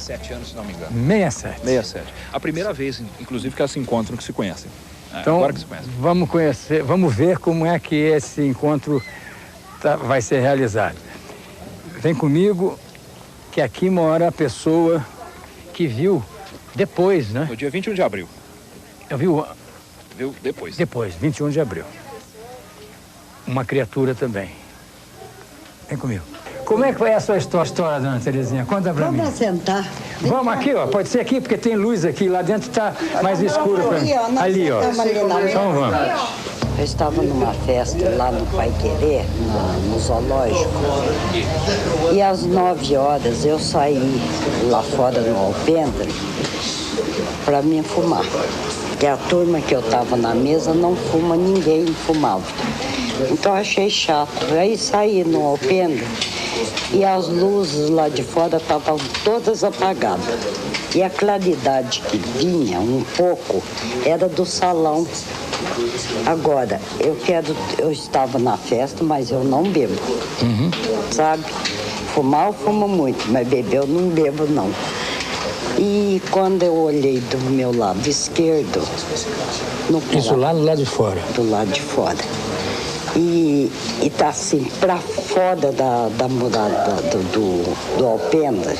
67 anos, se não me engano. 67. 67. A primeira vez, inclusive, que elas se encontram, que se conhecem. Então, agora que se conhecem. Vamos conhecer, vamos ver como é que esse encontro vai ser realizado. Vem comigo, que aqui mora a pessoa que viu depois, né? No dia 21 de abril. Eu vi Viu depois. Depois, 21 de abril. Uma criatura também. Vem comigo. Como é que foi a sua história, dona Terezinha? Conta pra mim. Vamos sentar. Vamos aqui, ó. Pode ser aqui, porque tem luz aqui. Lá dentro tá mais escuro pra mim. Ali, ó. Então vamos. Eu estava numa festa lá no Pai Querer, no zoológico. E às 9 horas eu saí lá fora no alpendre para mim fumar. Porque a turma que eu estava na mesa não fuma, ninguém fumava. Então eu achei chato. Aí saí no alpendre e as luzes lá de fora estavam todas apagadas. E a claridade que vinha um pouco era do salão. Agora, eu estava na festa, mas eu não bebo. Sabe? Fumar eu fumo muito, mas beber eu não bebo não. E quando eu olhei do meu lado esquerdo... Isso lá do lado de fora? Do lado de fora. E tá assim, pra fora da murada do alpendre,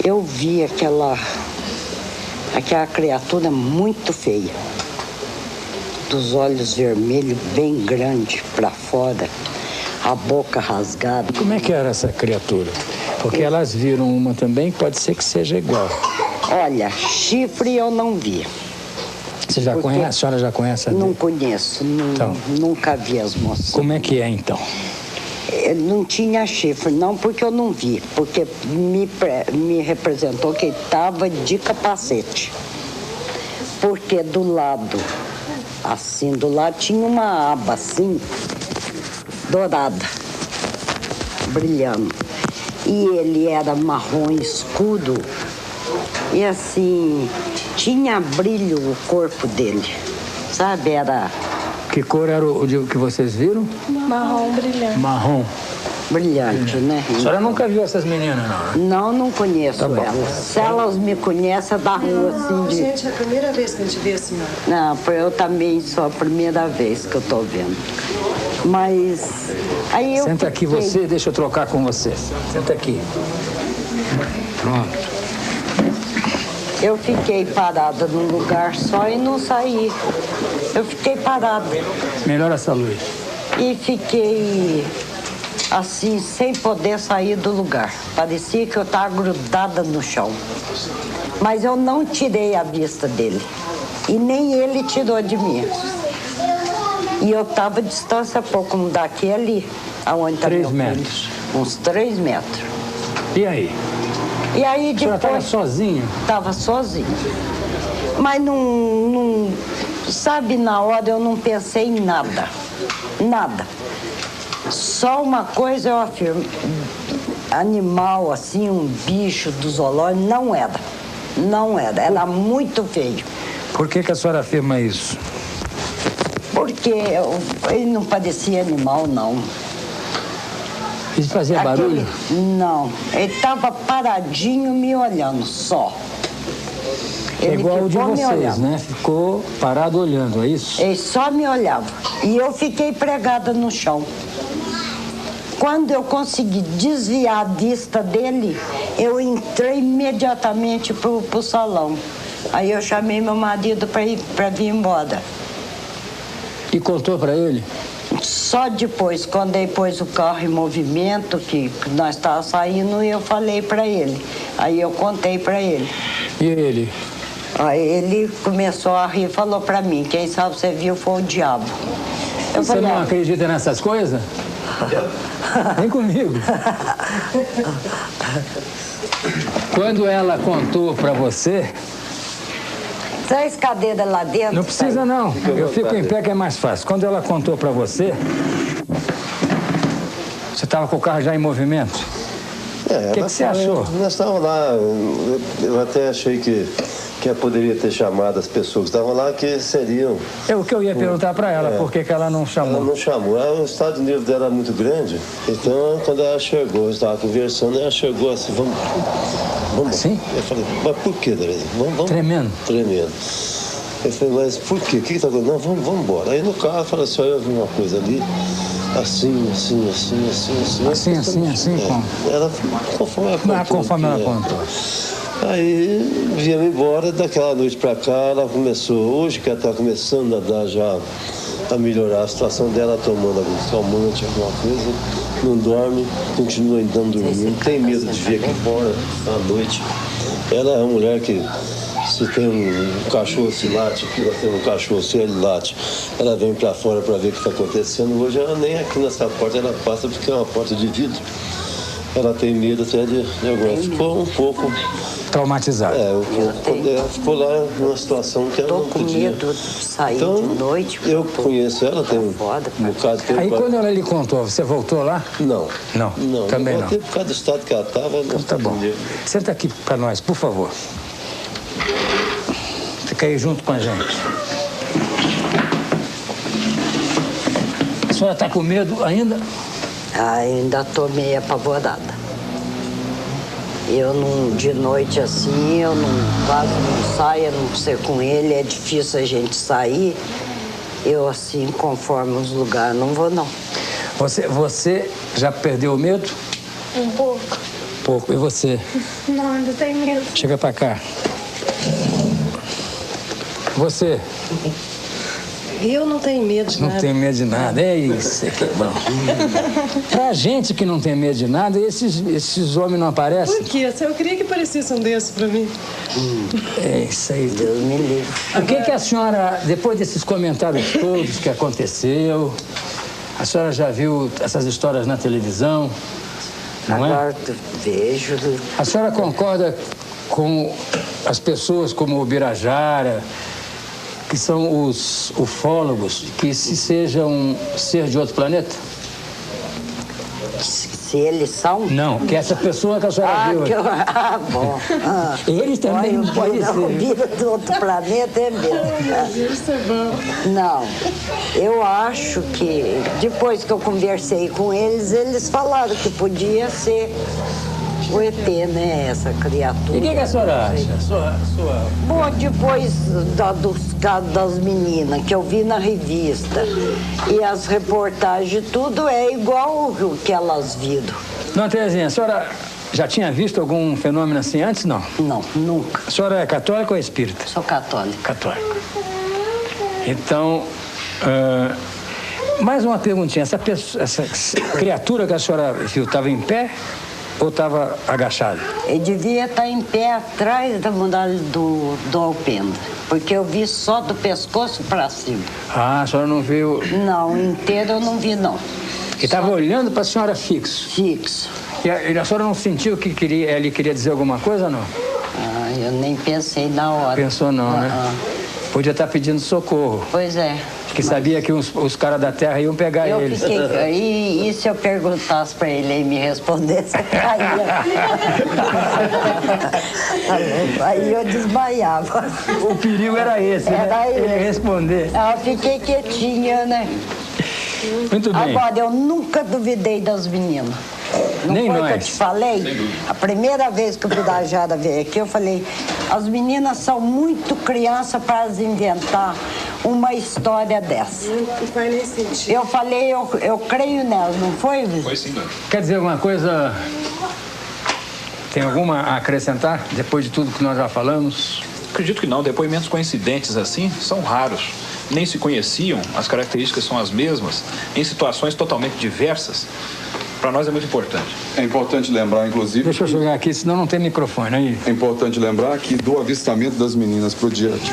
eu vi aquela criatura muito feia. Dos olhos vermelhos bem grandes pra fora, a boca rasgada. Como é que era essa criatura? Porque elas viram uma também, pode ser que seja igual. Olha, chifre eu não vi. Você já conhece? A senhora já conhece? Não conheço, nunca vi as moças. Como é que é então? Não tinha chifre, não, porque eu não vi. Porque me representou que estava de capacete. Porque do lado, assim, do lado tinha uma aba assim, dourada, brilhando. E ele era marrom escuro e assim, tinha brilho o corpo dele, sabe? Era... Que cor era o que vocês viram? Marrom brilhante. Marrom. Brilhante, né? A senhora nunca viu essas meninas, não? Não conheço elas. Se elas me conhecem, é da rua, assim, de... Gente, é a primeira vez que a gente vê a senhora. Não, eu também sou a primeira vez que eu tô vendo. Mas... Aí eu Senta aqui você, deixa eu trocar com você. Senta aqui. Pronto. Eu fiquei parada num lugar só e não saí. Eu fiquei parada. Melhora essa luz. E fiquei assim, sem poder sair do lugar. Parecia que eu estava grudada no chão. Mas eu não tirei a vista dele. E nem ele tirou de mim. E eu estava a distância pouco daqui ali, aonde está meu filho. 3 metros. Uns 3 metros. E aí? E aí depois... Estava sozinho? Estava sozinho. Mas não... Sabe, na hora eu não pensei em nada. Nada. Só uma coisa eu afirmo. Animal, assim, um bicho do zoológico, não era. Não era. Era muito feio. Por que a senhora afirma isso? Porque ele não parecia animal, não. Ele fazia barulho? Não. Ele estava paradinho me olhando, só. É Ele igual o de ficou me vocês, olhando. né? Ficou parado olhando, é isso? Ele só me olhava. E eu fiquei pregada no chão. Quando eu consegui desviar a vista dele, eu entrei imediatamente pro salão. Aí eu chamei meu marido para vir embora. E contou para ele? Só depois, quando ele pôs o carro em movimento, que nós estávamos saindo, eu falei para ele. Aí eu contei para ele. E ele? Aí ele começou a rir e falou para mim, quem sabe você viu foi o diabo. Você não acredita nessas coisas? Vem comigo. Quando ela contou para você... Traz cadeira lá dentro. Não precisa, não. Eu fico em pé que é mais fácil. Quando ela contou para você, você estava com o carro já em movimento? O que você achou? Nós estávamos lá, eu até achei que que ela poderia ter chamado as pessoas que estavam lá, que seriam... É o que eu ia perguntar para ela, por que ela não chamou? Ela não chamou. O estado de nível dela era muito grande, então quando ela chegou, eu estava conversando, ela chegou assim, vamos. Sim? Eu falei, mas por que, Tereza? Vamos. Tremendo. Tremendo. Eu falei, mas por quê? O que está acontecendo? Não, vamos embora. Aí no carro, eu falei assim, eu vi uma coisa ali, assim, como? Ela, conforme ela contou. Aí viemos embora, daquela noite pra cá, ela começou, hoje que ela tá começando a dar já, a melhorar a situação dela, tomando algum calmante, alguma coisa, não dorme, continua não dormindo, tem medo de vir aqui fora à noite. Ela é uma mulher que, se tem um cachorro se late, aqui nós temos um cachorro se ele late, ela vem pra fora pra ver o que está acontecendo. Hoje ela nem aqui nessa porta ela passa porque é uma porta de vidro. Ela tem medo até de agora. Ficou um pouco traumatizada. Ela ficou lá numa situação que ela não podia. Tô com medo de sair então, de noite. Eu conheço ela, tem um bocado de tempo. Aí quando ela lhe contou, você voltou lá? Não. Não, também não. Por causa do estado que ela estava. Então tá bom. Senta aqui para nós, por favor. Fica aí junto com a gente. A senhora está com medo ainda? Ainda estou meio apavorada. Eu não, de noite assim, eu não, quase não saio, a não ser com ele, é difícil a gente sair. Eu assim, conforme os lugares, não vou não. Você já perdeu o medo? Um pouco. Pouco. E você? Não, ainda tenho medo. Chega pra cá. Você? Eu não tenho medo de nada. Não tenho medo de nada. É isso que é bom. Pra gente que não tem medo de nada, esses homens não aparecem. Por quê? Eu queria que aparecesse um desses pra mim. É isso aí. Deus me livre. O que a senhora, depois desses comentários todos que aconteceu, a senhora já viu essas histórias na televisão? Não agora vejo. A senhora concorda com as pessoas como o Birajara, que são os ufólogos, que se seja um ser de outro planeta? Se eles são? Não, que essa pessoa que a senhora viu. Bom. Eles também não podem ser. O vírus do outro planeta é mesmo. Isso é bom. Não, eu acho que depois que eu conversei com eles, eles falaram que podia ser o ET, né? Essa criatura. E o que a senhora acha? Bom, depois dos casos das meninas, que eu vi na revista, e as reportagens, tudo é igual o que elas viram. Não, Terezinha, a senhora já tinha visto algum fenômeno assim antes, não? Não, nunca. A senhora é católica ou espírita? Sou católica. Católica. Então, mais uma perguntinha. Essa criatura que a senhora viu estava em pé ou estava agachada? Eu devia estar em pé atrás da muralha do alpendre, porque eu vi só do pescoço para cima. Ah, a senhora não viu? Não, inteiro eu não vi, não. E estava olhando para a senhora fixo? Fixo. E a senhora não sentiu que ele queria dizer alguma coisa, não? Ah, eu nem pensei na hora. Pensou não, né? Podia estar pedindo socorro. Pois é. Que sabia que os caras da Terra iam pegar eles. E se eu perguntasse para ele e me respondesse, caía. Aí eu desmaiava. O perigo era esse, né? Ele responder. Eu fiquei quietinha, né? Muito bem. Agora, eu nunca duvidei das meninas. Não Nem foi nós. que eu te falei? A primeira vez que o Birajara veio aqui, eu falei, as meninas são muito crianças para inventar uma história dessa. Não faz nem sentido. Eu falei, eu creio nelas, não foi, Vitor? Foi sim, dona. Quer dizer alguma coisa? Tem alguma a acrescentar, depois de tudo que nós já falamos? Acredito que não. Depoimentos coincidentes assim são raros. Nem se conheciam, as características são as mesmas, em situações totalmente diversas. Para nós é muito importante. É importante lembrar, inclusive... Deixa eu chegar aqui, senão não tem microfone aí. É importante lembrar que do avistamento das meninas, que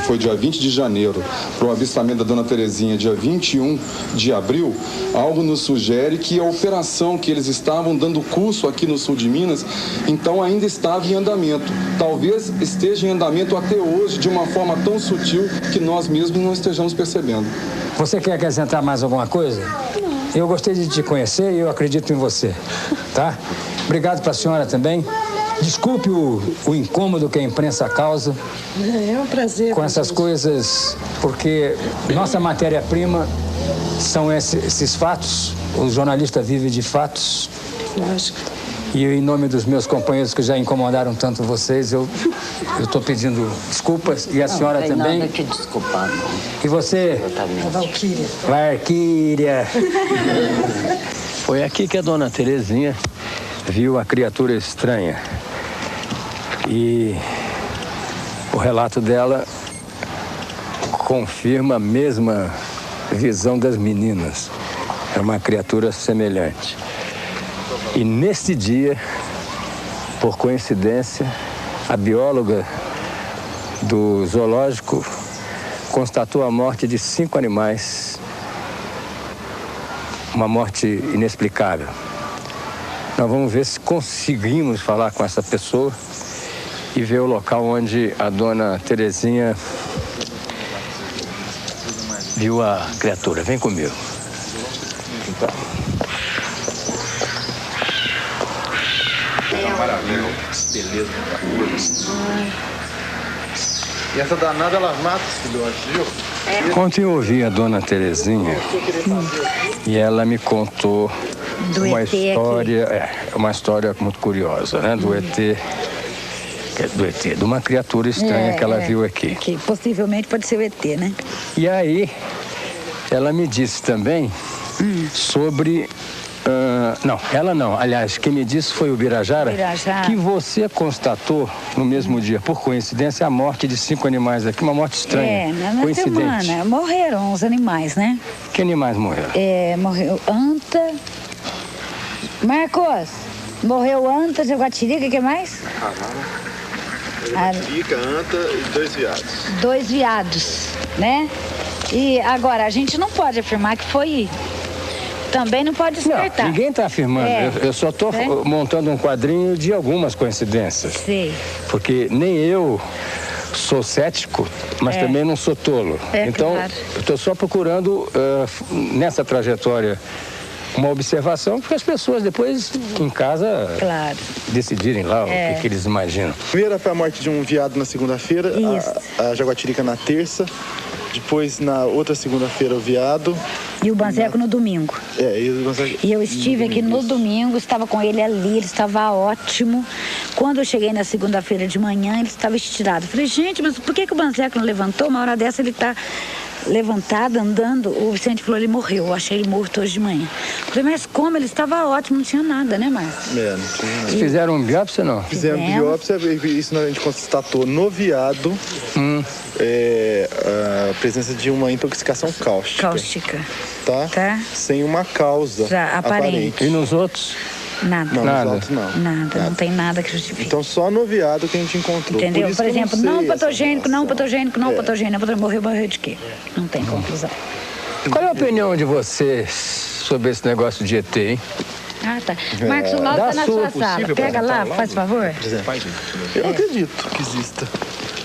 foi dia 20 de janeiro, para o avistamento da dona Terezinha, dia 21 de abril, algo nos sugere que a operação que eles estavam dando curso aqui no sul de Minas, então ainda estava em andamento. Talvez esteja em andamento até hoje, de uma forma tão sutil que nós mesmos não estejamos percebendo. Você quer acrescentar mais alguma coisa? Eu gostei de te conhecer e eu acredito em você, tá? Obrigado para a senhora também. Desculpe o incômodo que a imprensa causa É um prazer. com essas coisas, porque nossa matéria-prima são esses fatos. O jornalista vive de fatos. Lógico. E em nome dos meus companheiros que já incomodaram tanto vocês, eu estou pedindo desculpas. E a senhora não tem também. Nada que desculpar, não. E você? A Valquíria. Valquíria. Foi aqui que a dona Terezinha viu a criatura estranha. E o relato dela confirma a mesma visão das meninas. É uma criatura semelhante. E nesse dia, por coincidência, a bióloga do zoológico constatou a morte de 5 animais. Uma morte inexplicável. Nós vamos ver se conseguimos falar com essa pessoa e ver o local onde a dona Terezinha viu a criatura. Vem comigo. Maravilha, beleza da coisa. E essa danada, ela mata os filhotes, viu? Ontem eu ouvi a dona Terezinha e ela me contou uma história muito curiosa, né? Do ET, de uma criatura estranha que ela viu aqui. Que possivelmente pode ser o ET, né? E aí, ela me disse também sobre... não, ela não. Aliás, quem me disse foi o Birajara, que você constatou no mesmo dia, por coincidência, a morte de 5 animais aqui, uma morte estranha. Na semana. Morreram os animais, né? Que animais morreram? Morreu anta. Marcos, morreu anta, jaguatirica, o que mais? Jaguatirica, anta e 2 viados. 2 viados, né? E agora, a gente não pode afirmar que foi... Também não pode descartar. Não, ninguém está afirmando. Eu só estou montando um quadrinho de algumas coincidências. Sim. Porque nem eu sou cético, mas também não sou tolo. Então, claro. eu estou só procurando, nessa trajetória, uma observação, porque as pessoas depois, em casa, decidirem lá o que eles imaginam. Primeira foi a morte de um viado na segunda-feira, a jaguatirica na terça. Depois, na outra segunda-feira, o viado. E o Banzeco no domingo. E eu estive aqui no domingo, estava com ele ali, ele estava ótimo. Quando eu cheguei na segunda-feira de manhã, ele estava estirado. Falei, gente, mas por que o Banzeco não levantou? Uma hora dessa ele está levantado, andando. O Vicente falou, ele morreu. Eu achei ele morto hoje de manhã. Falei, mas como? Ele estava ótimo, não tinha nada, né, Márcio? Não tinha nada. Fizeram um biópsia, não? Fizemos biópsia, isso a gente constatou no viado a presença de uma intoxicação cáustica. Tá? Sem uma causa aparente. E nos outros? Nada. Não, nos outros não. Nada, não tem nada que justifique. Então só no viado que a gente encontrou. Entendeu? Por exemplo, não patogênico, morreu de quê? Não tem conclusão. Qual é a opinião de vocês sobre esse negócio de ET, hein? Ah, tá. Marcos, o laudo está na sua sala. Pega lá, faz favor. Eu acredito que exista.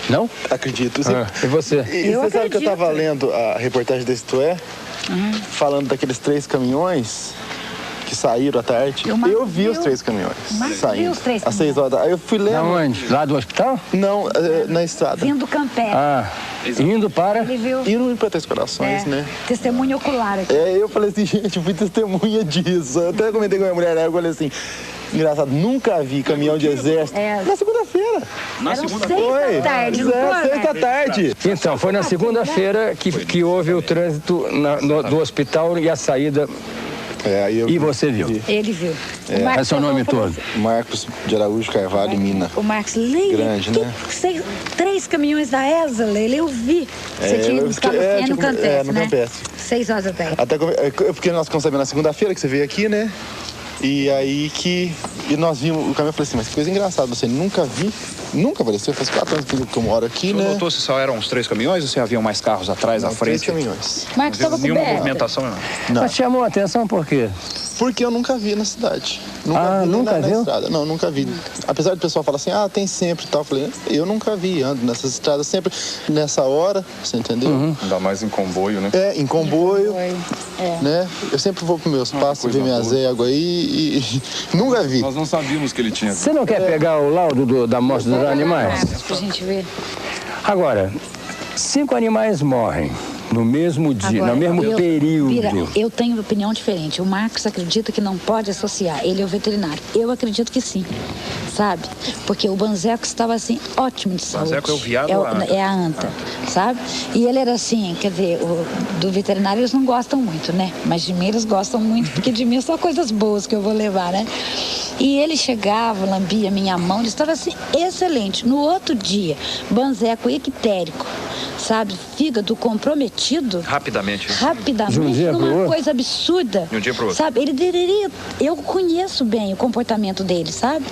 Não? Acredito. E você? E você sabe que eu estava lendo a reportagem da Isto É, falando daqueles 3 caminhões que saíram à tarde. Eu vi os 3 caminhões saindo. Os 3 às 6 horas da tarde. Aí eu fui lendo. Aonde? Lá do hospital? Não, na estrada. Vindo do Campé. Indo para? Ele viu. Indo para Três Corações, né? Testemunha ocular aqui. Eu falei assim, gente, fui testemunha disso. Eu até comentei com a minha mulher, eu falei assim, engraçado, nunca vi caminhão de exército. Na segunda-feira. Na segunda-feira? 6 da tarde, não foi? 6 da tarde. Então, foi na segunda-feira que houve o trânsito do hospital e a saída. E você viu? Ele viu. É seu nome todo? Marcos de Araújo Carvalho, Mina. O Marcos Leite. Grande, né? 3 caminhões da ESA, Leila, eu vi. Você tinha ido buscar você no Campestre, né? 6 horas da tarde. Até porque nós ficamos sabendo na segunda-feira que você veio aqui, né? E aí que... E nós vimos o caminhão, eu falei assim, mas que coisa engraçada, você nunca vi Nunca apareceu, faz 4 anos que eu moro aqui, né? Você notou se só eram os 3 caminhões ou se haviam mais carros atrás, à frente? 3 caminhões. Marcos estava Nenhuma coberto. movimentação, não. Não. Mas chamou a atenção por quê? Porque eu nunca vi na cidade. Nunca vi nunca na viu? estrada. Não, nunca vi. Apesar do pessoal falar assim, tem sempre e tal. Eu falei, eu nunca vi, ando nessas estradas sempre nessa hora, você entendeu? Ainda mais em comboio, né? Em comboio, É. né? Eu sempre vou pros meus pastos, ver minhas éguas aí e nunca vi. Nós não sabíamos que ele tinha. Você não quer pegar o laudo da morte dos animais? Pra gente ver. Agora, 5 animais morrem no mesmo dia, Agora, no mesmo período. Vira, eu tenho uma opinião diferente. O Marcos acredita que não pode associar. Ele é o veterinário. Eu acredito que sim. Sabe? Porque o Banzeco estava assim, ótimo de saúde. Banzeco é o viado ou a anta? É a anta, sabe? E ele era assim, quer dizer, do veterinário eles não gostam muito, né? Mas de mim eles gostam muito, porque de mim é só coisas boas que eu vou levar, né? E ele chegava, lambia minha mão, ele estava assim, excelente. No outro dia, Banzeco ictérico, sabe? Fígado comprometido. Rapidamente. De um dia pro Numa outro? coisa absurda. De um dia pro outro. Sabe? Ele deveria. Eu conheço bem o comportamento dele, sabe?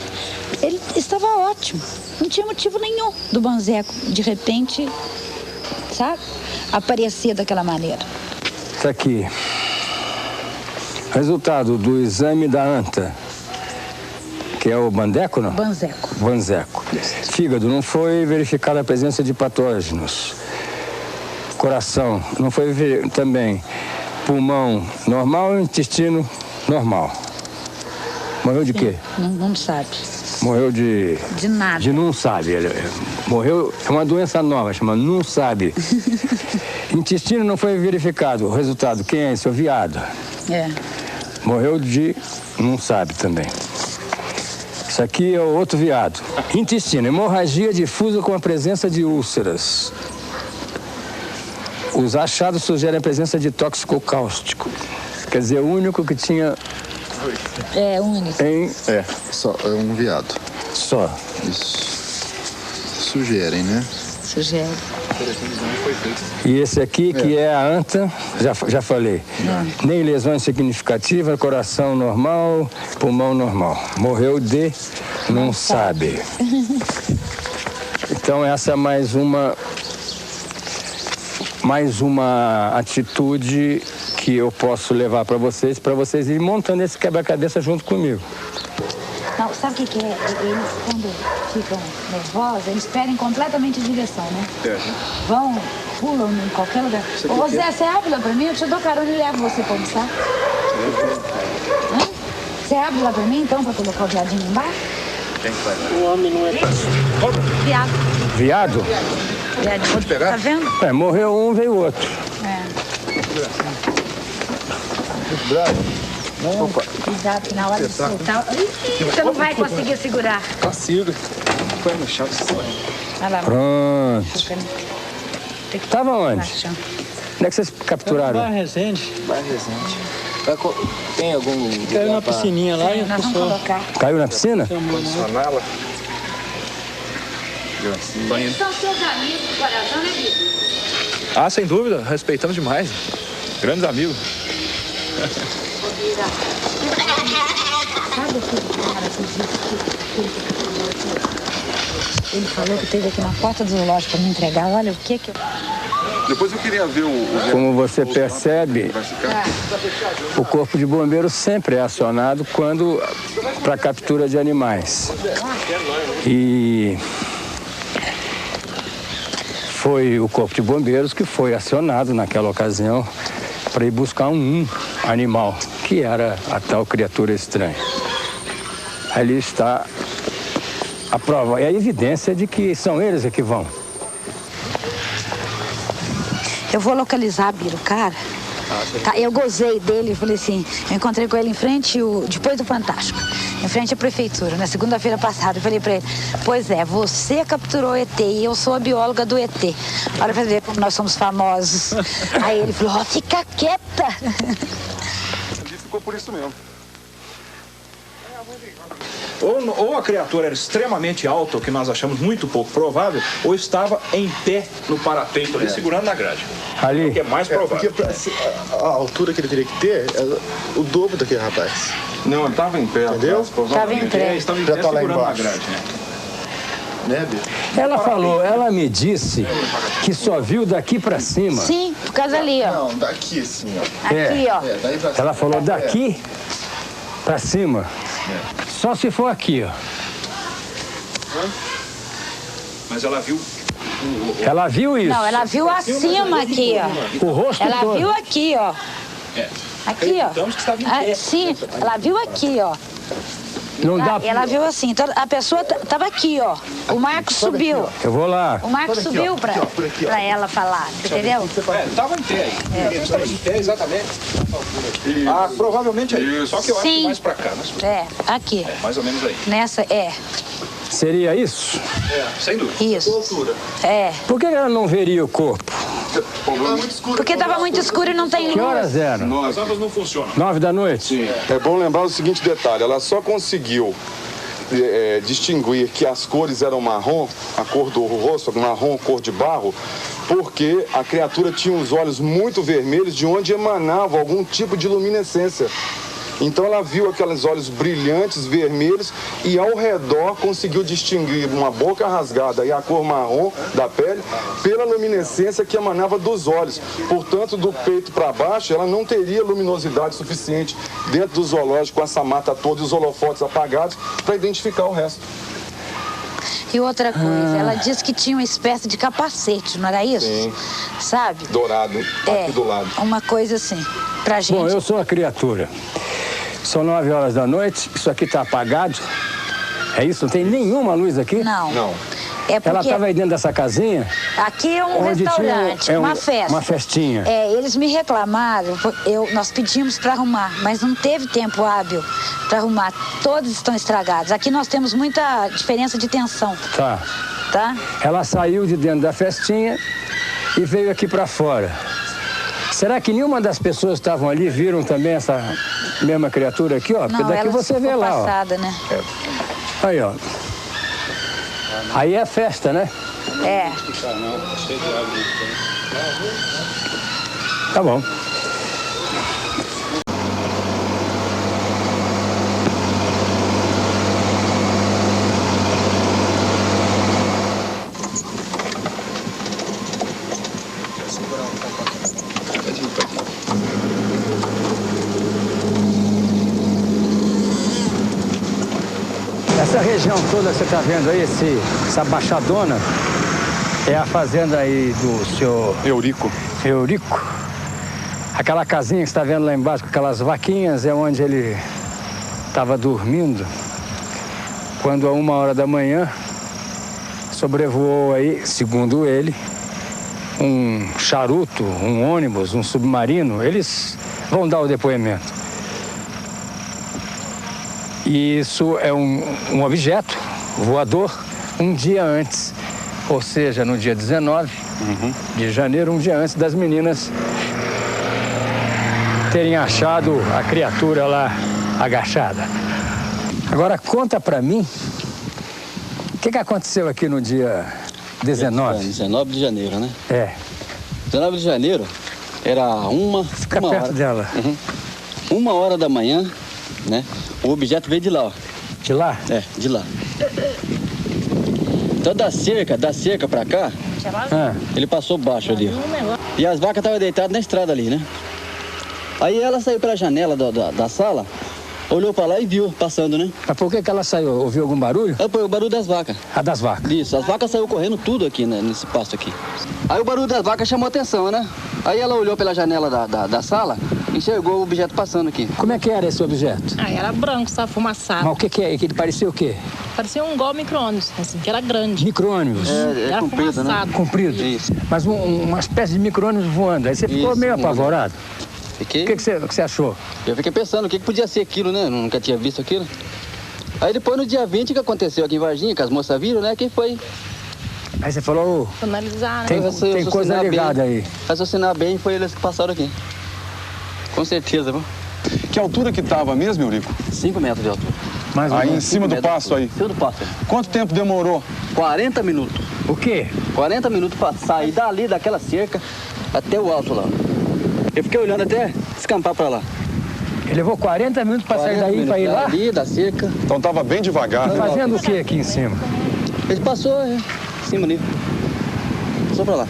Ele estava ótimo. Não tinha motivo nenhum do Banzeco, de repente, sabe? Aparecer daquela maneira. Isso aqui. Resultado do exame da anta, que é o Bandeco, não? Banzeco. Banzeco. Fígado, não foi verificada a presença de patógenos. Coração, não foi também. Pulmão normal e intestino normal. Morreu de quê? Não sabe. Morreu de... De nada. De não sabe. Ele morreu, é uma doença nova, chama não sabe. Intestino não foi verificado. O resultado, quem é esse? O viado. É. Morreu de não sabe também. Isso aqui é o outro viado. Intestino, hemorragia difusa com a presença de úlceras. Os achados sugerem a presença de tóxico cáustico. Quer dizer, o único que tinha... É único. Só é um viado. Só. Isso. Sugerem, né? Sugere. E esse aqui, que é a anta, já falei. Nem lesões significativas, coração normal, pulmão normal. Morreu de não sabe. Então essa é mais uma atitude que eu posso levar para vocês irem montando esse quebra-cabeça junto comigo. Não, sabe o que é? Eles, quando ficam nervosos, eles perdem completamente a direção, né? Vão, pulam em qualquer lugar. Ô, Zé, você abre lá pra mim? Eu te dou carona e levo você pra almoçar. Hã? Você abre lá pra mim, então, pra colocar o viadinho embaixo? O homem não é... Viado. Viado? Viadinho. Pode pegar? Tá vendo? Morreu um, veio outro. Cuidado, que na hora de soltar... Ih, você não vai conseguir segurar. Consigo. Põe no chão. Vai lá. Pronto. Tava onde? Onde é que vocês capturaram? Barra Resende. Tem algum... Caiu na piscininha lá e Nós vamos colocar. Caiu na piscina? Panela. Eles são seus amigos do coração, né, Vitor? Ah, sem dúvida. Respeitamos demais. Grandes amigos. Sabe aquele cara que disse que ele falou que teve aqui na porta do zoológico para me entregar? Olha, o que que eu... Depois eu queria ver o... Como você percebe, o Corpo de Bombeiros sempre é acionado para captura de animais. E foi o Corpo de Bombeiros que foi acionado naquela ocasião para ir buscar um animal, que era a tal criatura estranha. Ali está a prova, é a evidência de que são eles que vão. Eu vou localizar, Biro, cara. Tá, eu gozei dele, eu falei assim, eu encontrei com ele em frente, depois do Fantástico, em frente à prefeitura, na segunda-feira passada. Eu falei pra ele, pois é, você capturou o ET e eu sou a bióloga do ET. Olha pra ver como nós somos famosos. Aí ele falou, ó, fica quieta. Ele ficou por isso mesmo. Ou a criatura era extremamente alta, o que nós achamos muito pouco provável, ou estava em pé no parapeito ali, segurando na grade. Ali. O que é mais provável. Porque a altura que ele teria que ter é o dobro daquele rapaz. Não, ele estava em pé. Entendeu? Estava em pé. Estava em pé Já tá lá segurando na embaixo. grade. Né, Bia? Ela me disse que só viu daqui pra cima. Sim, por causa ali, ó. Não, daqui assim, ó. Aqui, ó. Daí pra Ela falou daqui pra cima. Só se for aqui, ó. Mas ela viu... Ela viu isso. Não, ela viu acima aqui, ó. O rosto Ela todo. viu aqui, ó. É. Aqui, ó. Acreditamos que estava em pé. Sim, ela viu aqui, ó. Não dá. Ela viu assim, então a pessoa tava aqui, ó. O Marcos subiu. Eu vou lá. O Marcos subiu pra ela falar, entendeu? Estava em pé aí. Estava em pé, exatamente. Ah, provavelmente aí. Só que eu acho que mais pra cá, né? Aqui. Mais ou menos aí. Nessa, Seria isso? Sem dúvida. Isso. Por que ela não veria o corpo? Porque tava muito escuro e não tem luz. Que horas eram? As lâmpadas não funcionam. 9 da noite? Sim. É bom lembrar o seguinte detalhe, ela só conseguiu distinguir que as cores eram marrom, a cor do rosto, marrom, cor de barro, porque a criatura tinha os olhos muito vermelhos, de onde emanava algum tipo de luminescência. Então ela viu aqueles olhos brilhantes, vermelhos, e ao redor conseguiu distinguir uma boca rasgada e a cor marrom da pele pela luminescência que emanava dos olhos. Portanto, do peito para baixo, ela não teria luminosidade suficiente dentro do zoológico, com essa mata toda e os holofotes apagados, para identificar o resto. E outra coisa, ela disse que tinha uma espécie de capacete, não era isso? Sim. Sabe? Dourado, aqui do lado. Uma coisa assim, pra gente. Bom, eu sou a criatura. São 9 horas da noite, isso aqui está apagado. É isso? Não tem nenhuma luz aqui? Não. Não. É porque Ela estava aí dentro dessa casinha? aqui é um onde restaurante, tinha, uma festa. Uma festinha. Eles me reclamaram, nós pedimos para arrumar, mas não teve tempo hábil para arrumar. Todos estão estragados. Aqui nós temos muita diferença de tensão. Tá? Ela saiu de dentro da festinha e veio aqui para fora. Será que nenhuma das pessoas que estavam ali viram também essa mesma criatura aqui, ó? Porque Não, daqui ela você vê lá, passada, né? Aí, ó. Aí é festa, né? Tá bom. Essa região toda que você está vendo aí, essa baixadona, é a fazenda aí do senhor Eurico. Aquela casinha que você está vendo lá embaixo com aquelas vaquinhas é onde ele estava dormindo. Quando a 1h da manhã sobrevoou aí, segundo ele, um charuto, um ônibus, um submarino. Eles vão dar o depoimento. E isso é um objeto voador um dia antes, ou seja, no dia 19 de janeiro, um dia antes das meninas terem achado a criatura lá agachada. Agora conta pra mim, o que aconteceu aqui no dia 19? 19 de janeiro, né? 19 de janeiro era Fica perto dela. 1h da manhã, né? O objeto veio de lá, ó. De lá? De lá. Então da cerca pra cá, ele passou baixo ali, ó. E as vacas estavam deitadas na estrada ali, né? Aí ela saiu pela janela da sala, olhou pra lá e viu passando, né? Mas por que ela saiu? Ouviu algum barulho? O barulho das vacas. Ah, das vacas. Isso, as vacas saíram correndo tudo aqui, né, nesse pasto aqui. Aí o barulho das vacas chamou atenção, né? Aí ela olhou pela janela da sala, enxergou o objeto passando aqui. Como é que era esse objeto? Era branco, sabe, fumaçado. Mas o que é? Que ele parecia o quê? Parecia um igual micro-ônibus, assim, que era grande. Micro-ônibus? Era comprido, fumaçado. né? Comprido? Isso. Mas uma espécie de micro-ônibus voando. Aí você ficou meio apavorado. Fiquei. O que você achou? Eu fiquei pensando o que podia ser aquilo, né? Eu nunca tinha visto aquilo. Aí depois no dia 20 que aconteceu aqui em Varginha, que as moças viram, né? Que foi. Aí você falou, Analisar, né? tem coisa ligada aí. Raciocinar bem, foi eles que passaram aqui. Com certeza, viu? Que altura que estava mesmo, Eurico? 5 metros de altura. Mais ou Aí menos. em cima do pasto aí? Em cima do pasto aí. Quanto tempo demorou? 40 minutos. O quê? 40 minutos pra sair dali, daquela cerca, até o alto lá. Eu fiquei olhando até descampar pra lá. Ele levou 40 minutos para sair daí, para ir lá? Ali, da cerca. Então estava bem devagar, né? Fazendo o que aqui em cima? Ele passou, em cima ali. Passou pra lá.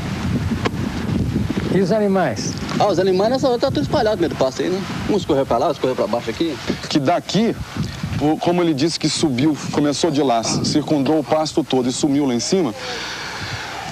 E os animais? Ah, os animais nessa hora tá tudo espalhado no meio do pasto aí, né? Uns correu pra lá, outros correu pra baixo aqui. Que daqui, como ele disse que subiu, começou de lá, circundou o pasto todo e sumiu lá em cima,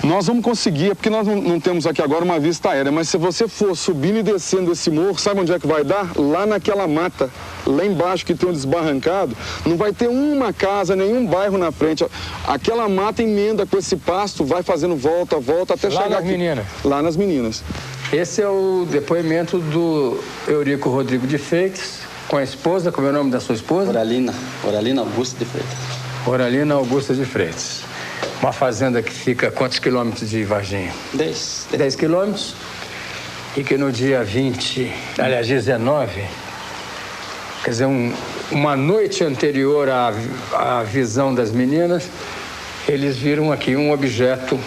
nós vamos conseguir, porque nós não temos aqui agora uma vista aérea, mas se você for subindo e descendo esse morro, sabe onde é que vai dar? Lá naquela mata, lá embaixo que tem um desbarrancado, não vai ter uma casa, nenhum bairro na frente. Aquela mata emenda com esse pasto, vai fazendo volta, até chegar aqui. Lá nas meninas? Lá nas meninas. Esse é o depoimento do Eurico Rodrigo de Freitas, com a esposa, como é o nome da sua esposa? Oralina Augusta de Freitas. Oralina Augusta de Freitas. Uma fazenda que fica a quantos quilômetros de Varginha? 10 quilômetros. E que no dia 19, quer dizer, uma noite anterior à visão das meninas, eles viram aqui um objeto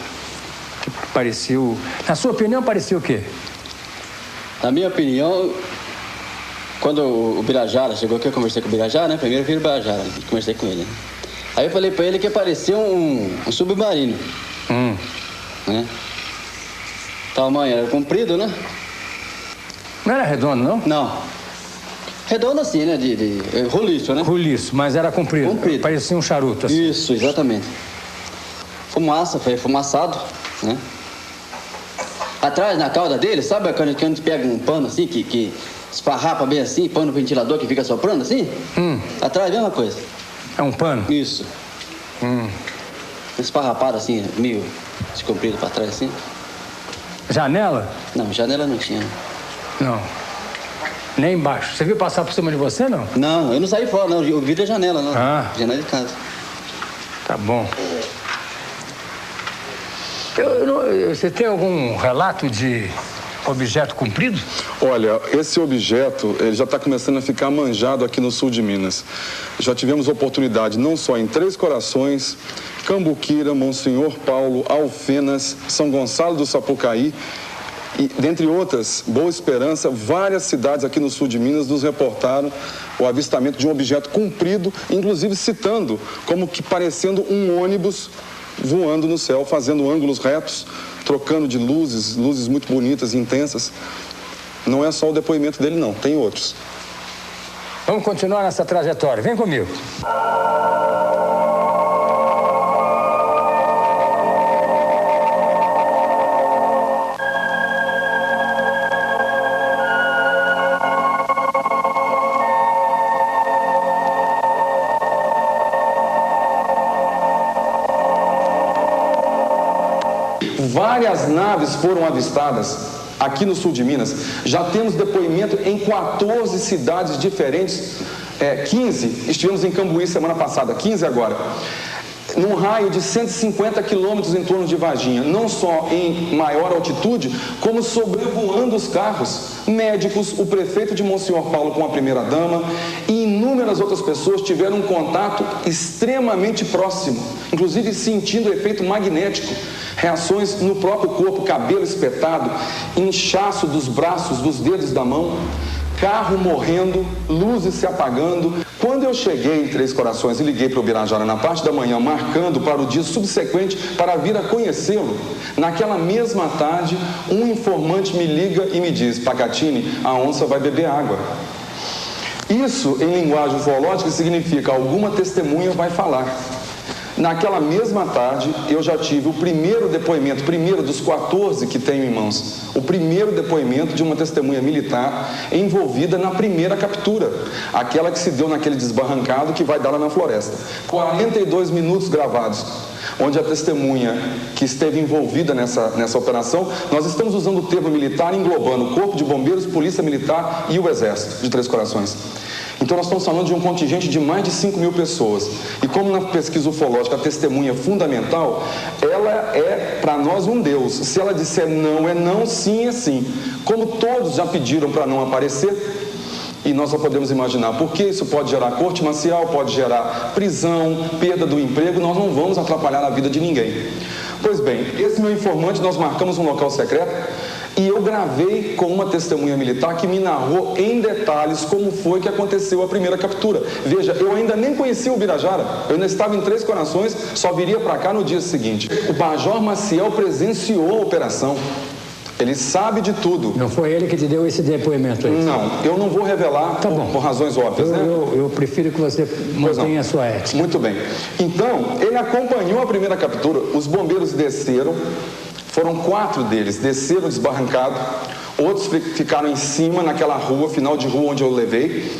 que parecia... Na sua opinião, parecia o quê? Na minha opinião, quando o Birajara chegou aqui, eu conversei com o Birajara, né? Primeiro eu vi o Birajara, conversei com ele, né? Aí eu falei pra ele que apareceu um submarino. Né? Tamanho era comprido, né? Não era redondo, não? Não. Redondo assim, né? De roliço, né? Roliço, mas era comprido. Comprido. Parecia um charuto, assim. Isso, exatamente. Fumaça, foi fumaçado, né? Atrás, na cauda dele, sabe quando a gente pega um pano assim, que esfarrapa bem assim, põe no ventilador que fica soprando assim? Atrás, a mesma coisa. É um pano? Isso. Esfarrapado assim, meio descomprido pra trás assim. Janela? Não, janela não tinha. Não. Nem embaixo. Você viu passar por cima de você, não? Não, eu não saí fora, não. Eu vi da janela, não. Janela de casa. Tá bom. Você tem algum relato de objeto comprido? Olha, esse objeto ele já está começando a ficar manjado aqui no sul de Minas. Já tivemos oportunidade não só em Três Corações, Cambuquira, Monsenhor Paulo, Alfenas, São Gonçalo do Sapucaí e, dentre outras, Boa Esperança, várias cidades aqui no sul de Minas nos reportaram o avistamento de um objeto comprido, inclusive citando como que parecendo um ônibus voando no céu, fazendo ângulos retos, trocando de luzes muito bonitas e intensas. Não é só o depoimento dele, não. Tem outros. Vamos continuar nessa trajetória. Vem comigo. Várias naves foram avistadas aqui no sul de Minas. Já temos depoimento em 14 cidades diferentes. 15, estivemos em Cambuí semana passada, 15 agora. Num raio de 150 quilômetros em torno de Varginha, não só em maior altitude, como sobrevoando os carros. Médicos, o prefeito de Monsenhor Paulo com a primeira-dama e inúmeras outras pessoas tiveram um contato extremamente próximo, inclusive sentindo o efeito magnético. Reações no próprio corpo, cabelo espetado, inchaço dos braços, dos dedos da mão, carro morrendo, luzes se apagando. Quando eu cheguei em Três Corações e liguei para o Birajara na parte da manhã, marcando para o dia subsequente para vir a conhecê-lo, naquela mesma tarde, um informante me liga e me diz: Pacatini, a onça vai beber água. Isso, em linguagem ufológica, significa alguma testemunha vai falar. Naquela mesma tarde, eu já tive o primeiro depoimento, primeiro dos 14 que tenho em mãos, o primeiro depoimento de uma testemunha militar envolvida na primeira captura, aquela que se deu naquele desbarrancado que vai dar lá na floresta. 42 minutos gravados, onde a testemunha que esteve envolvida nessa operação, nós estamos usando o termo militar englobando o Corpo de Bombeiros, Polícia Militar e o Exército de Três Corações. Então nós estamos falando de um contingente de mais de 5 mil pessoas. E como na pesquisa ufológica a testemunha é fundamental, ela é para nós um Deus. Se ela disser não é não, sim é sim. Como todos já pediram para não aparecer, e nós só podemos imaginar, porque isso pode gerar corte marcial, pode gerar prisão, perda do emprego, nós não vamos atrapalhar a vida de ninguém. Pois bem, esse meu informante, nós marcamos um local secreto, E eu gravei com uma testemunha militar que me narrou em detalhes como foi que aconteceu a primeira captura. Veja, eu ainda nem conhecia o Birajara, eu ainda estava em Três Corações, só viria para cá no dia seguinte. O Major Maciel presenciou a operação. Ele sabe de tudo. Não foi ele que te deu esse depoimento aí? Não, eu não vou revelar por razões óbvias, né? Eu prefiro que você mantenha a sua ética. Muito bem. Então, ele acompanhou a primeira captura, os bombeiros desceram, foram 4 deles, desceram desbarrancado, outros ficaram em cima, naquela rua, final de rua onde eu levei,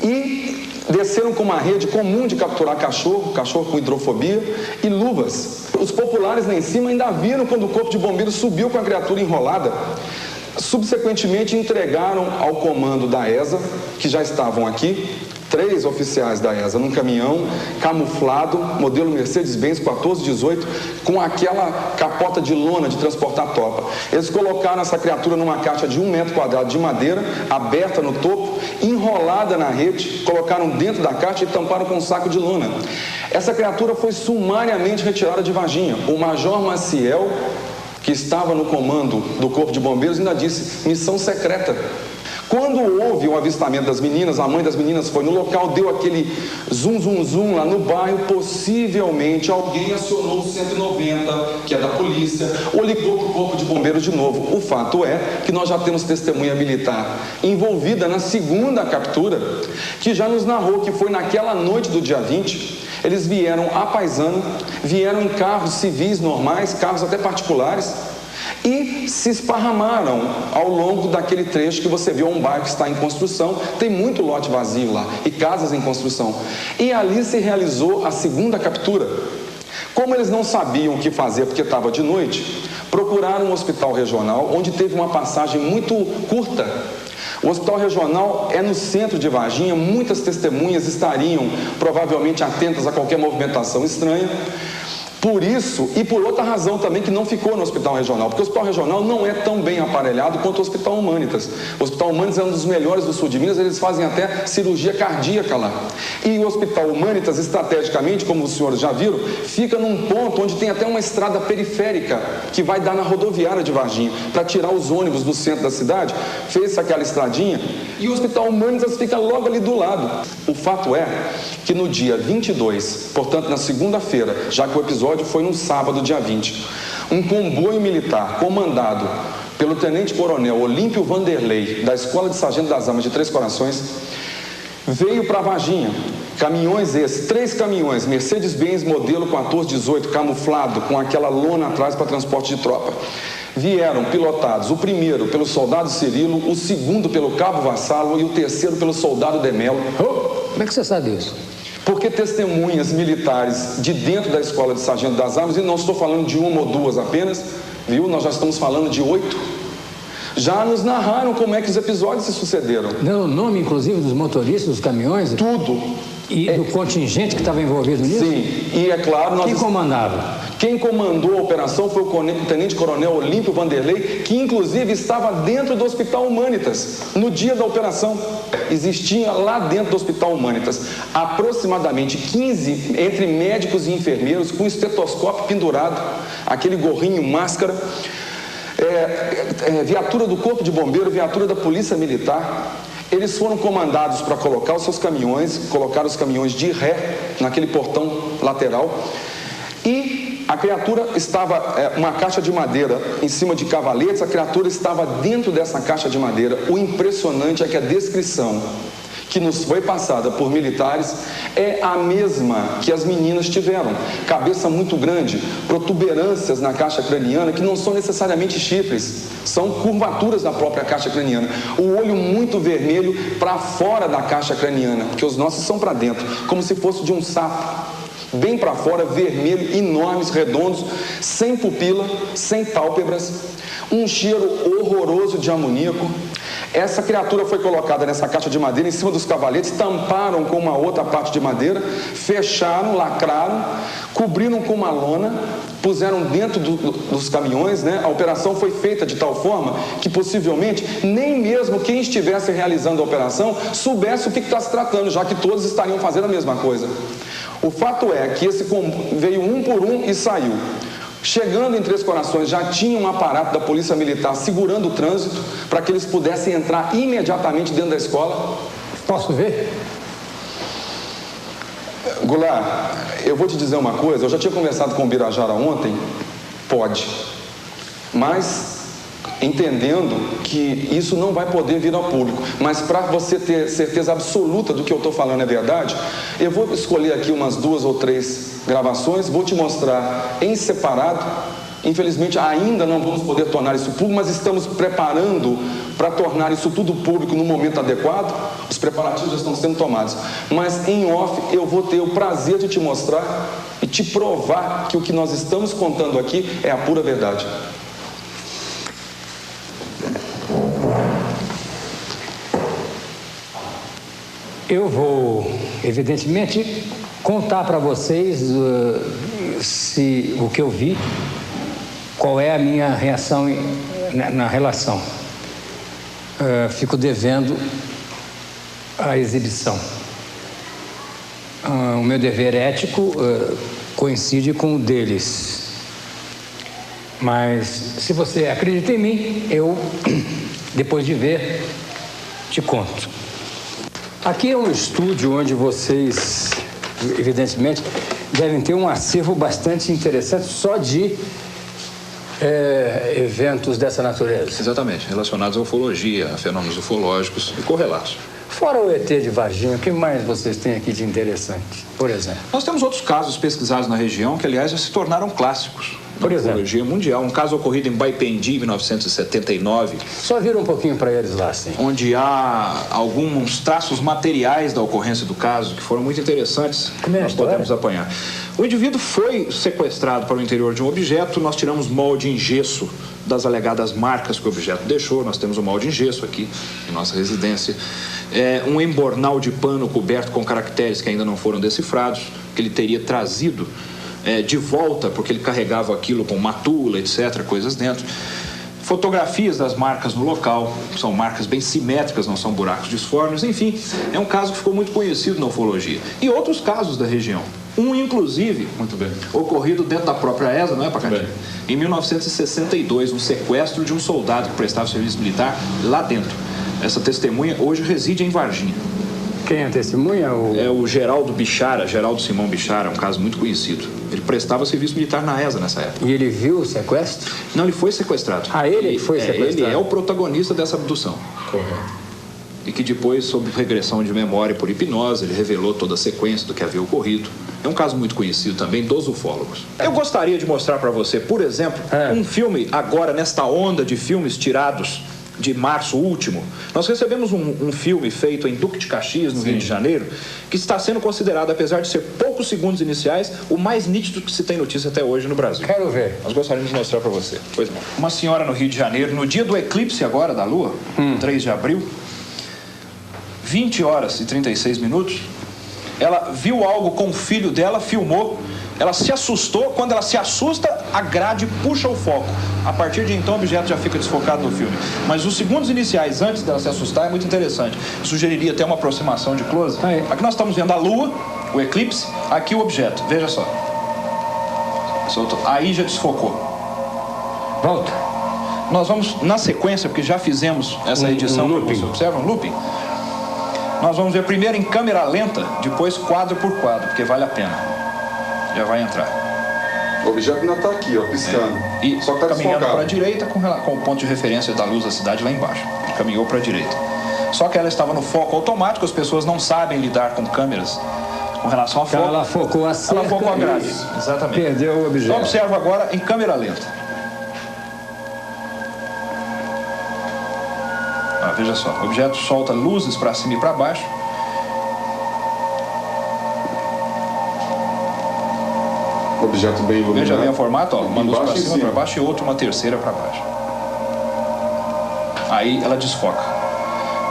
e desceram com uma rede comum de capturar cachorro com hidrofobia e luvas. Os populares lá em cima ainda viram quando o corpo de bombeiros subiu com a criatura enrolada. Subsequentemente entregaram ao comando da ESA, que já estavam aqui, 3 oficiais da ESA num caminhão camuflado, modelo Mercedes-Benz 1418, com aquela capota de lona de transportar tropa. Eles colocaram essa criatura numa caixa de 1 metro quadrado de madeira, aberta no topo, enrolada na rede, colocaram dentro da caixa e tamparam com um saco de lona. Essa criatura foi sumariamente retirada de Varginha. O Major Maciel, que estava no comando do Corpo de Bombeiros, ainda disse: missão secreta. Quando houve o avistamento das meninas, a mãe das meninas foi no local, deu aquele zum lá no bairro, possivelmente alguém acionou o 190, que é da polícia, ou ligou para o Corpo de Bombeiros de novo. O fato é que nós já temos testemunha militar envolvida na segunda captura, que já nos narrou que foi naquela noite do dia 20, eles vieram a paisano, vieram em carros civis normais, carros até particulares, e se esparramaram ao longo daquele trecho que você viu, um bairro que está em construção, tem muito lote vazio lá e casas em construção. E ali se realizou a segunda captura. Como eles não sabiam o que fazer porque estava de noite, procuraram um hospital regional onde teve uma passagem muito curta. O hospital regional é no centro de Varginha, muitas testemunhas estariam provavelmente atentas a qualquer movimentação estranha. Por isso, e por outra razão também, que não ficou no hospital regional, porque o hospital regional não é tão bem aparelhado quanto o Hospital Humanitas. O Hospital Humanitas é um dos melhores do sul de Minas, eles fazem até cirurgia cardíaca lá. E o Hospital Humanitas, estrategicamente, como os senhores já viram, fica num ponto onde tem até uma estrada periférica que vai dar na rodoviária de Varginha, para tirar os ônibus do centro da cidade, fez-se aquela estradinha, e o Hospital Humanitas fica logo ali do lado. O fato é que no dia 22, portanto na segunda-feira, já que o episódio foi no sábado, dia 20, um comboio militar comandado pelo tenente-coronel Olímpio Vanderlei, da Escola de Sargento das Armas de Três Corações, veio para Varginha. Caminhões esses, 3 caminhões, Mercedes-Benz modelo 1418, camuflado, com aquela lona atrás para transporte de tropa. Vieram pilotados, o primeiro pelo soldado Cirilo, o segundo pelo cabo Vassalo e o terceiro pelo soldado Demelo. Como é que você sabe isso? Porque testemunhas militares de dentro da Escola de Sargento das Armas, e não estou falando de 1 ou 2 apenas, viu? Nós já estamos falando de 8, já nos narraram como é que os episódios se sucederam. Deu o nome, inclusive, dos motoristas, dos caminhões? Tudo. E do contingente que estava envolvido nisso? Sim, e é claro... Quem comandava? Quem comandou a operação foi o tenente-coronel Olímpio Vanderlei, que inclusive estava dentro do Hospital Humanitas, no dia da operação. Existia lá dentro do Hospital Humanitas aproximadamente 15 entre médicos e enfermeiros com estetoscópio pendurado, aquele gorrinho, máscara, viatura do Corpo de Bombeiro, viatura da Polícia Militar. Eles foram comandados para colocar os seus caminhões, colocar os caminhões de ré naquele portão lateral, e a criatura estava, uma caixa de madeira em cima de cavaletes, a criatura estava dentro dessa caixa de madeira. O impressionante é que a descrição que nos foi passada por militares é a mesma que as meninas tiveram. Cabeça muito grande, protuberâncias na caixa craniana que não são necessariamente chifres, são curvaturas da própria caixa craniana. O olho muito vermelho para fora da caixa craniana, porque os nossos são para dentro, como se fosse de um sapo. Bem para fora, vermelho, enormes, redondos, sem pupila, sem pálpebras, um cheiro horroroso de amoníaco. Essa criatura foi colocada nessa caixa de madeira em cima dos cavaletes, tamparam com uma outra parte de madeira, fecharam, lacraram, cobriram com uma lona, puseram dentro dos caminhões, né? A operação foi feita de tal forma que possivelmente nem mesmo quem estivesse realizando a operação soubesse o que está se tratando, já que todos estariam fazendo a mesma coisa. O fato é que esse veio um por um e saiu. Chegando em Três Corações, já tinha um aparato da Polícia Militar segurando o trânsito para que eles pudessem entrar imediatamente dentro da escola. Posso ver? Goulart, eu vou te dizer uma coisa, eu já tinha conversado com o Birajara ontem, pode, mas entendendo que isso não vai poder vir ao público, mas para você ter certeza absoluta do que eu estou falando é verdade, eu vou escolher aqui umas 2 ou 3 gravações, vou te mostrar em separado. Infelizmente ainda não vamos poder tornar isso público, mas estamos preparando para tornar isso tudo público no momento adequado. Os preparativos já estão sendo tomados, mas em off eu vou ter o prazer de te mostrar e te provar que o que nós estamos contando aqui é a pura verdade. Eu vou, evidentemente, contar para vocês se o que eu vi, qual é a minha reação na relação. Fico devendo a exibição. O meu dever ético coincide com o deles. Mas, se você acredita em mim, eu, depois de ver, te conto. Aqui é um estúdio onde vocês, evidentemente, devem ter um acervo bastante interessante só de eventos dessa natureza. Exatamente, relacionados à ufologia, a fenômenos ufológicos e correlatos. Fora o ET de Varginha, o que mais vocês têm aqui de interessante, por exemplo? Nós temos outros casos pesquisados na região que, aliás, já se tornaram clássicos. Por exemplo? Ufologia mundial. Um caso ocorrido em Baipendi, em 1979. Só vira um pouquinho para eles lá, sim. Onde há alguns traços materiais da ocorrência do caso que foram muito interessantes. Como é a nós história? podemos apanhar. O indivíduo foi sequestrado para o interior de um objeto. Nós tiramos molde em gesso das alegadas marcas que o objeto deixou. Nós temos um molde em gesso aqui em nossa residência. Um embornal de pano coberto com caracteres que ainda não foram decifrados, que ele teria trazido de volta, porque ele carregava aquilo com matula, etc., coisas dentro. Fotografias das marcas no local, são marcas bem simétricas, não são buracos disformes, enfim, é um caso que ficou muito conhecido na ufologia. E outros casos da região. Um, inclusive, muito bem, ocorrido dentro da própria ESA, não é, Pacatinho? Em 1962, um sequestro de um soldado que prestava serviço militar lá dentro. Essa testemunha hoje reside em Varginha. Quem é a testemunha? É o Geraldo Bichara, Geraldo Simão Bichara, um caso muito conhecido. Ele prestava serviço militar na ESA nessa época. E ele viu o sequestro? Não, ele foi sequestrado. Ah, ele foi sequestrado? Ele é o protagonista dessa abdução. Correto. E que depois, sob regressão de memória por hipnose, ele revelou toda a sequência do que havia ocorrido. É um caso muito conhecido também dos ufólogos. Eu gostaria de mostrar para você, por exemplo, um filme agora nesta onda de filmes tirados de março último. Nós recebemos um filme feito em Duque de Caxias, no Rio de Janeiro, que está sendo considerado, apesar de ser poucos segundos iniciais, o mais nítido que se tem notícia até hoje no Brasil. Quero ver. Nós gostaríamos de mostrar para você. Pois não. Uma senhora no Rio de Janeiro, no dia do eclipse agora da Lua, 3 de abril, 20 horas e 36 minutos, ela viu algo com o filho dela, filmou, ela se assustou. Quando ela se assusta, a grade puxa o foco. A partir de então, o objeto já fica desfocado no filme. Mas os segundos iniciais, antes dela se assustar, é muito interessante. Sugeriria até uma aproximação de close. Aqui nós estamos vendo a Lua, o eclipse, aqui o objeto. Veja só. Soltou. Aí já desfocou. Volta. Nós vamos, na sequência, porque já fizemos essa edição, você observa, um looping. Nós vamos ver primeiro em câmera lenta, depois quadro por quadro, porque vale a pena. Já vai entrar. O objeto ainda está aqui, ó, piscando. E só que está caminhando desfocado. para a direita com o ponto de referência da luz da cidade lá embaixo. Caminhou para a direita. Só que ela estava no foco automático, as pessoas não sabem lidar com câmeras com relação a foco. Ela focou a cerca. Ela focou a grade. Exatamente. Perdeu o objeto. Então observa agora em câmera lenta. Veja só, o objeto solta luzes para cima e para baixo. Objeto bem iluminado. Veja bem o formato, ó, uma luz para Embaixo e cima, para baixo e outra, uma terceira para baixo. Aí ela desfoca.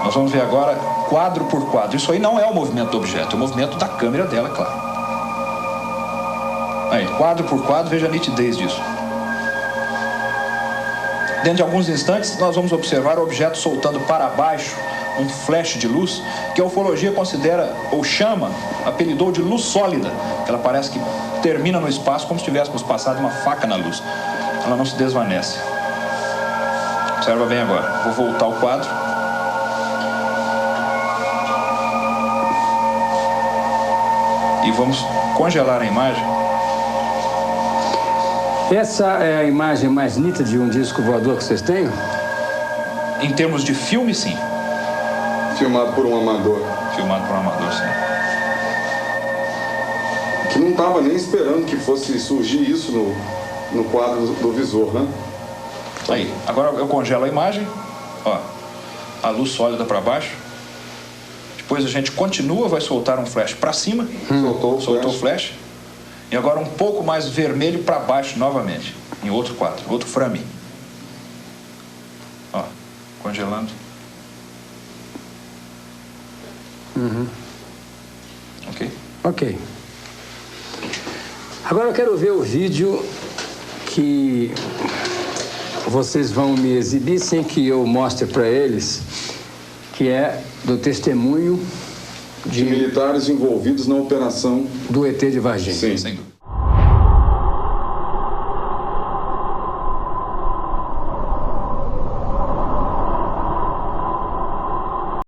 Nós vamos ver agora quadro por quadro. Isso aí não é o movimento do objeto, é o movimento da câmera dela, é claro. Aí, quadro por quadro, veja a nitidez disso. Dentro de alguns instantes, nós vamos observar o objeto soltando para baixo um flash de luz que a ufologia considera, ou chama, apelidou de luz sólida. Ela parece que termina no espaço como se tivéssemos passado uma faca na luz. Ela não se desvanece. Observa bem agora. Vou voltar o quadro. E vamos congelar a imagem. Essa é a imagem mais nítida de um disco voador que vocês têm? Em termos de filme, sim. Filmado por um amador. Filmado por um amador, sim. Que não estava nem esperando que fosse surgir isso no quadro do visor, né? Aí, agora eu congelo a imagem. Ó, a luz sólida para baixo. Depois a gente continua, vai soltar um flash para cima. Soltou o flash. E agora um pouco mais vermelho para baixo novamente. Em outro quadro, outro frame. Ó, congelando. Ok? Ok. Agora eu quero ver o vídeo que vocês vão me exibir sem que eu mostre para eles, que é do testemunho de militares envolvidos na operação do ET de Varginha. Sim. Sem dúvida.